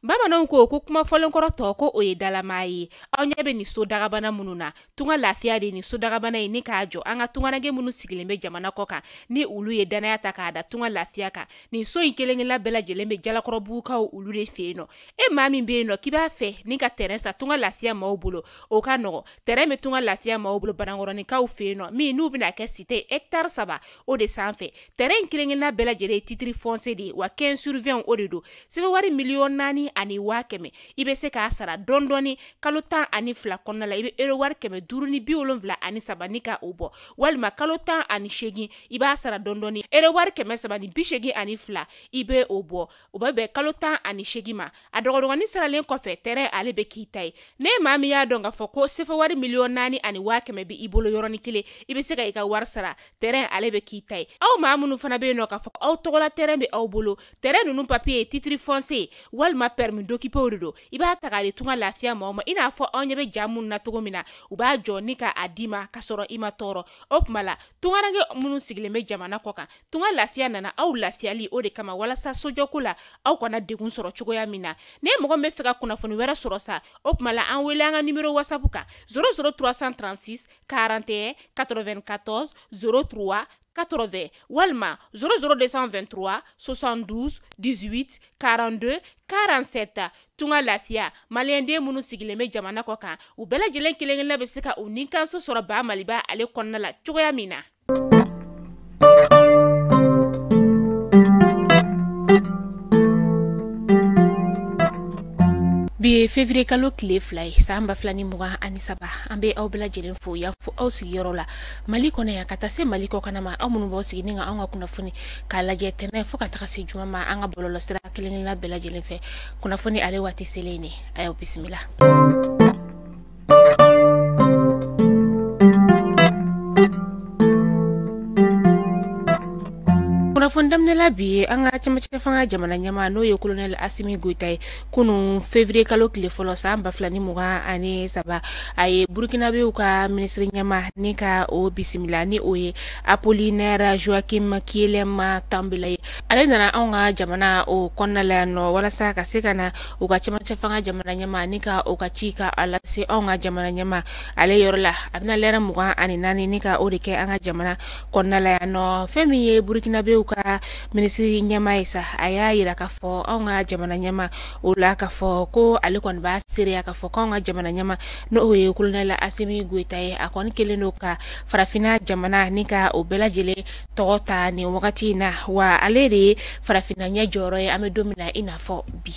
Bamananw ko kuma fɔlenkɔrɔ tɔ ko o ye dalama ye. Aw ɲɛ bɛ ni so dagabana minnu na. Tunga lafiya de ni so dagabana ye ni k'a jɔ an ka tunganage minnu sigilen bɛ jamana kɔ kan ni olu ye danaya ta k'a da tunga lafiya kan. Nin so in kelen-kelenna bɛɛ lajɛlen bɛ jalakɔrɔbugukaw olu de fɛ yen nɔ. E maa min bɛ yen nɔ k'i b'a fɛ ni ka terrain sa tunga lafiya maaw bolo o ka nɔgɔ. Terrain bɛ tunga lafiya maaw bolo Banankɔrɔnikaw fɛ yen nɔ min n'u bɛna kɛ cité hectare 3 o de sanfɛ. Terrain in kelen-kelenna bɛɛ lajɛlen ye titre foncier de ye wa 15/20 o de don. Sɛbɛn wari miliyɔn 4 ani 500,000 i bɛ se k'a sara dɔɔni kalo 12 kɔnɔna la i bɛ euro wari 573 ni ka o bɔ walima kalo 18 i b'a sara dɔɔni euro wari 382 i bɛ o bɔ o bɛ bɛn kalo 18 ma a dɔgɔdɔgɔnin saralen kɔfɛ terrain ale bɛ k'i ta ye ne maa min y'a dɔn k'a fɔ ko sɛbɛn wari miliyɔn 4 ani 500,000 bɛ i bolo yɔrɔnin kelen i bɛ se ka i ka wari sara terrain ale bɛ k'i ta ye aw maa minnu fana bɛ yen nɔ k'a fɔ aw tɔgɔla terrain bɛ aw bolo terrain ninnu papier ye titre foncier walima permis d'occuper o de don i b'a ta k'a di tunga lafiya maaw ma i n'a fɔ aw ɲɛ bɛ ja minnu na cogo min na u b'a jɔ ni ka a di ma ka sɔrɔ i ma tɔɔrɔ o tuma la tunganage minnu sigilen bɛ jamana kɔ kan tunga lafiya nana aw lafiyali o de kama walasa sojɔko la aw kana degun sɔrɔ cogoya min na ne mɔgɔ min bɛ fɛ ka kunnafoni wɛrɛ sɔrɔ sa o tuma la an wele an ka numéro whatsapp kan 00336 41 94 03 80 walima 00223 72 18 42 47 tunga lafiya maliyɛnden minnu sigilen bɛ jamana kɔ kan u bɛɛ lajɛlen kelen-kelenna bɛ se ka u ni kanso sɔrɔ ba maliba ale kɔnɔna la cogoya min na. Bi février kalo tile 2 ye san 2023 an bɛ aw bɛɛ lajɛlen fo yan fo aw sigiyɔrɔ la Mali kɔnɔ yan ka taa se Mali kɔkan ma aw minnu b'aw sigi ni ka an ka kunnafoni k'a lajɛ tɛnɛ fo ka taga se juma ma an ka bɔlɔlɔsira kelen-kelenna bɛɛ lajɛlen fɛ kunnafoni ale waati selen ne a y'aw bisimila. Kunnafoni daminɛla bi an ka cɛmancɛ fanga jamana ɲɛmaa n'o ye colonel Asimi Goita ye kunun février kalo tile fɔlɔ san 2023 a ye burkinabéw ka ministre ɲɛmaa ni ka o bisimila ni o ye Apollinaire Joachim Kielema Tambila ye ale nana anw ka jamana o kɔnɔna la yan nɔ walasa ka se ka na o ka cɛmancɛ fanga jamana ɲɛmaa ni ka o ka ci ka a lase anw ka jamana ɲɛmaa ale yɔrɔ la a bɛna lɛrɛ 24 ni ka o de kɛ an ka jamana kɔnɔna la yan nɔ fɛn min ye burkinabéw ka ministre ɲɛmaa ye sa a y'a yira k'a fɔ anw ka jamana ɲɛmaa o la k'a fɔ ko ale kɔni b'a seereya k'a fɔ k'anw ka jamana ɲɛmaa n'o ye colonel Asimi Goita ye a kɔni kelen don ka farafina jamana ni ka o bɛɛ lajɛlen tɔgɔ ta nin wagati in na wa ale de ye farafina ɲɛ jɔyɔrɔ ye an bɛ don min na i n'a fɔ bi.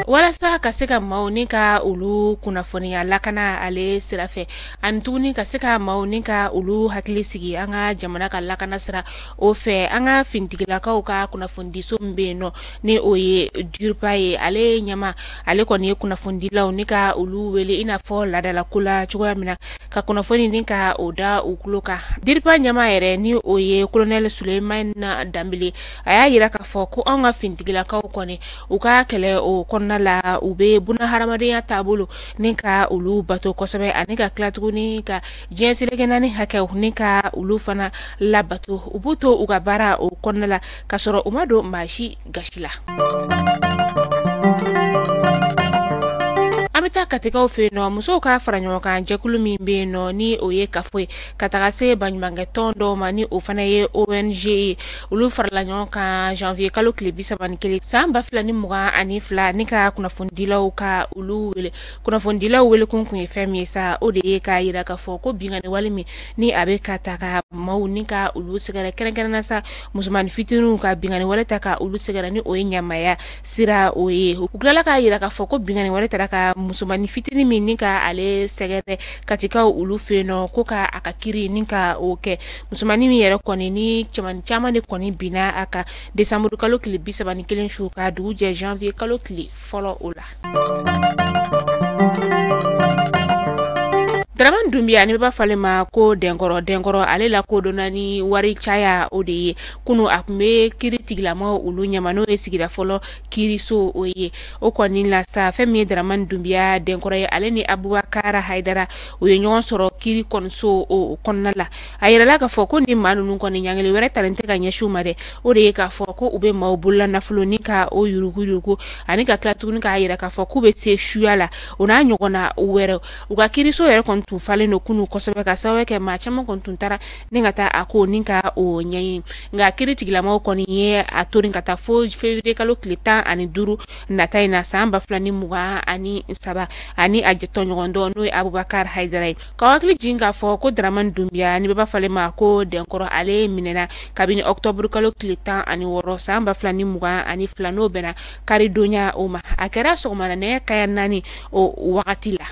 Walasa ka se ka maaw ni ka olu kunnafoniya lakana ale sira fɛ ani tuguni ka se ka maaw ni ka olu hakili sigi an ka jamana ka lakana sira o fɛ an ka finitigilakaw ka kunnafonidiso min bɛ yen nɔ ni o ye DURPA ye ale ɲɛma ale kɔni ye kunnafonidilaw ni ka olu wele i n'a fɔ laadalako la cogoya min na ka kunnafoni ni ka o da u tulo kan DURPA ɲɛma yɛrɛ ni o ye colonel Sulemana Dambele a y'a yira k'a fɔ ko an ka finitigilakaw kɔni u ka kɛlɛ o kɔnɔna la u bɛ buna hadamadenya taabolo ni ka olu bato kosɛbɛ ani ka tila tuguni ka diɲɛ seleke naani hakɛw ni ka olu fana labato u b'u to u ka baara o kɔnɔna la ka sɔrɔ u ma don maa si gasi la. An bɛ taa Katikaw fɛ yen nɔ musow ka fara ɲɔgɔn kan jɛkulu min bɛ yen nɔ ni o ye kafo ye ka taga se baɲumankɛ tɔn dɔw ma ni o fana ye ONG ye olu farala ɲɔgɔn kan janvier kalo tile 31 san 2022 ni ka kunnafonidilaw ka olu wele kunnafonidilaw wele kun ye fɛn min ye sa o de ye k'a yira k'a fɔ ko bingani wale min ni a bɛ ka ta ka maaw ni ka olu sɛgɛrɛ kɛrɛnkɛrɛnna sa musomanin fitininw ka bingani wale ta ka olu sɛgɛrɛ ni o ye ɲamaya sira o ye u tilala k'a yira k'a fɔ ko bingani wale ta ka musomanin fitinin min ni ka ale sɛgɛrɛ Katikaw olu fɛ yen nɔ ko ka a ka kiri ni ka o kɛ musomanin min yɛrɛ kɔni ni cɛmanin caman de kɔni binna a ka décembre kalo tile 31 su ka dugu jɛ janvier kalo tile fɔlɔ o la. Daraman Dumbiya ni b'a falen ma ko denkɔrɔ ale la ko donna ni wari caya o de ye kunu a kun bɛ kiri tigilama olu ɲɛma n'o ye sigida fɔlɔ kiriso o ye o kɔni la sa fɛn min ye Daraman Dumbiya denkɔrɔ ye ale ni Abubakar Abubakar Haidara o ye ɲɔgɔn sɔrɔ kiri kɔnso o kɔnɔna la a yirala k'a fɔ ko ni maa ninnu kɔni ɲangili wɛrɛ talen tɛ ka ɲɛsiw ma dɛ o de ye k'a fɔ ko u bɛ maaw bolola nafolo ni ka o yurugu ani ka tila tuguni k'a yira k'a fɔ k'u bɛ se suya la o n'a ɲɔgɔnna wɛrɛ u ka kiriso yɛrɛ kɔni tun falen don kunu kosɛbɛ ka sababu kɛ maa caman kɔni tun taara ni ka taa a ko ni ka o ɲɛɲini nka kiri tigilamaw kɔni ye a torin ka taa fo février kalo tile 15 nata in na san 2023 ani a tɔɲɔgɔn dɔ n'o ye Abubakar Haidara ye ka hakili jigin k'a fɔ ko Dramane Dunbiya ni bɛɛ b'a fɔale ma ko Denkɔrɔ ale minɛna kabini octobre kalo tile 16 san 2022 n'o bɛnna karidonya o ma a kɛra sɔgɔmada nɛgɛ kaya 4 o wagati la.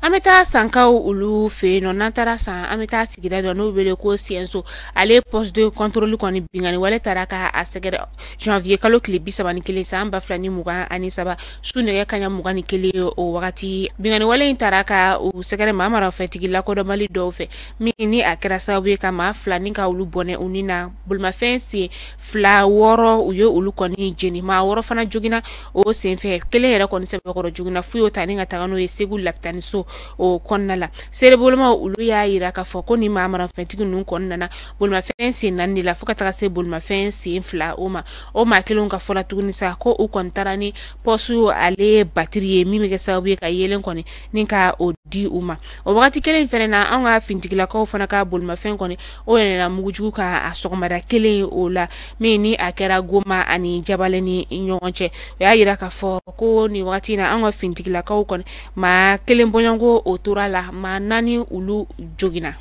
An bɛ taa sankaw olu fɛ yen nɔ n'an taara san an bɛ taa sigida dɔ n'o wele ko Sienso ale poste de contrôle kɔni bingani wale taara ka a sɛgɛrɛ janvier kalo tile 31 san 2023 su nɛgɛ kaɲa 21 o wagati bingani wale in taara ka u sɛgɛrɛ maa marafɛntigi lakodɔnbali dɔw fɛ min ni a kɛra sababu ye ka maa 2 ni ka olu bɔnɛ u ni na bolimafɛn sen 2 6 u ye olu kɔni jeni maa 6 fana joginna o senfɛ kelen yɛrɛ kɔni sɛbɛkɔrɔ joginna fu y'o ta ni ka taga n'o ye Segu Lapitani so o kɔnɔna la sereboloma olu y'a yira k'a fɔ ko ni maa marafɛntigi ninnu kɔnɔna na bolimafɛn sen 4 de la fo ka taga se bolimafɛn sen 2 o maa kelenw ka fɔla tuguni sa ko u kɔni taara ni pɔsu ale batiri ye min bɛ kɛ sababu ye ka yelen kɔni ni ka o di u ma o wagati kelen fɛnɛ na an ka fintigilakaw fana ka bolimafɛn kɔni o yɛrɛ mugujugu ka a sɔgɔmada kelen o la min ni a kɛra Goma ani Jabale ni ɲɔgɔn cɛ o y'a yira k'a fɔ ko ni wagati na an ka fintigilakaw kɔni maa kelen bɔɲɔgɔnko o tora la maa 4 olu joginna.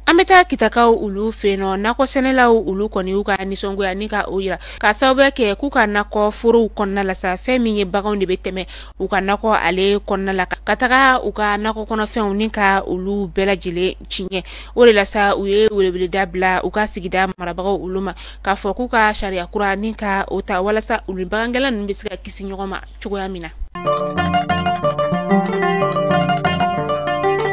An bɛ taa kitakaw olu fɛ yen nɔ nakɔ sɛnɛlaw olu kɔni y'u ka nisɔngoya ni ka o yira ka sababu kɛ k'u ka nakɔ forow kɔnɔna la sa fɛn min ye baganw de bɛ tɛmɛ u ka nakɔ ale kɔnɔna la ka taga u ka nakɔ kɔnɔfɛnw ni ka olu bɛɛ lajɛlen tiɲɛ o de la sa u ye weleweleda bila u ka sigida marabagaw olu ma k'a fɔ k'u ka sariya kura ni ka o ta walasa olu bagangɛla ninnu bɛ se ka kisi ɲɔgɔn ma cogoya min na.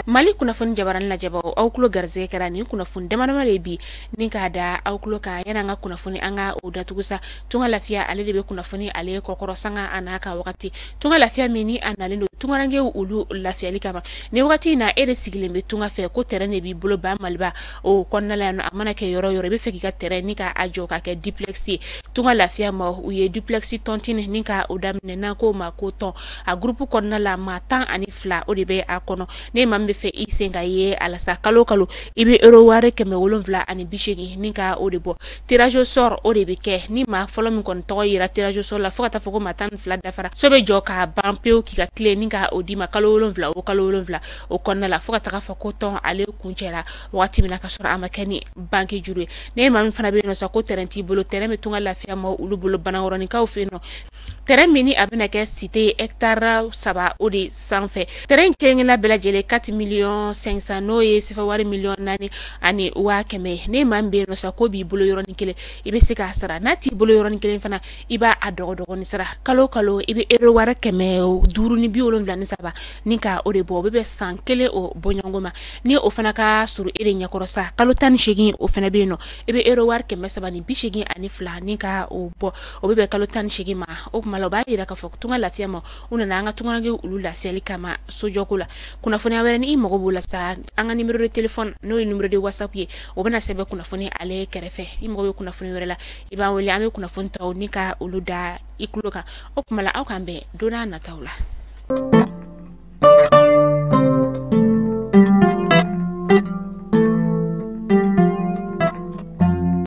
Mali kunnafoni jabarani lajɛbagaw aw kulo garisɛgɛ kɛra nin kunnafoni damadama de bi ni k'a da aw kulo kan yani an ka kunnafoni an ka o datugu sa tunga lafiya ale de bɛ kunnafoni ale kɔkɔrɔ sanga a n'a ka wagati tunga lafiya min ni a nalen don tungarangew olu lafiyali kama ni wagati in na e de sigilen bɛ tunga fɛ ko terrain de b'i bolo ba Maliba o kɔnɔna la yan a mana kɛ yɔrɔ yɔrɔ i bɛ fɛ k'i ka terrain ni ka a jɔ ka kɛ duplex ye tunga lafiya ma u ye duplex tɔntine ni ka o daminɛ n'an ko ma ko tɔn a groupe kɔnɔna la maa 12 o de bɛ a kɔnɔ ne maa min bɛ fɛ i sen ka ye alasa kalo i bɛ euro wari 780 ni ka o de bɔ tirage au sort o de bɛ kɛ ni maa fɔlɔ min kɔni tɔgɔ yira tirage au sort la fo ka taa fɔ ko maa 12 dafara so bɛ jɔ ka ban pewu k'i ka tile ni ka o di ma kalo 7 o kalo 7 o kɔnɔna la fo ka taga fɔ ko tɔn ale kun cɛra wagati min na ka sɔrɔ a ma kɛ ni banque juru ye ne maa min fana bɛ yen nɔ sa ko terrain t'i bolo terrain bɛ tunga lafiya ma olu bolo banakɔrɔnikaw fɛ yen nɔ terrain min ni a bɛna kɛ cité hectare 3 o de sanfɛ terrain kelen-kelenna bɛɛ lajɛlen 4,500,000 n'o ye sifa wari 4,000,000 ani 100,000 ne maa min bɛ yen nɔ sa ko b'i bolo yɔrɔnin kelen i bɛ se k'a sara n'a t'i bolo yɔrɔnin kelen fana i b'a a dɔgɔdɔgɔnin sara kalo i bɛ euro wari 573 ni ka o de bɔ o bɛ bɛn san 1 o bɔɲɔgɔnko ma ni o fana ka surun e de ɲɛkɔrɔ sa kalo 18 o fana bɛ yen nɔ i bɛ euro wari 382 ni ka o bɔ o bɛ bɛn kalo 18 ma o kuma la o b'a yira k'a fɔ tunga lafiya ma u nana an ka tungaranke olu lafiyali kama sojɔko la kunnafoniya wɛrɛ ni i mago b'o la sa an ka numéro de téléphone n'o ye numéro de WhatsApp ye o bɛna sɛbɛn kunnafoni ale kɛrɛfɛ i mago bɛ kunnafoni wɛrɛ la i b'an wele an bɛ kunnafoni taw ni ka olu da i kulo kan o kuma la aw k'an bɛn don n'a nataw la.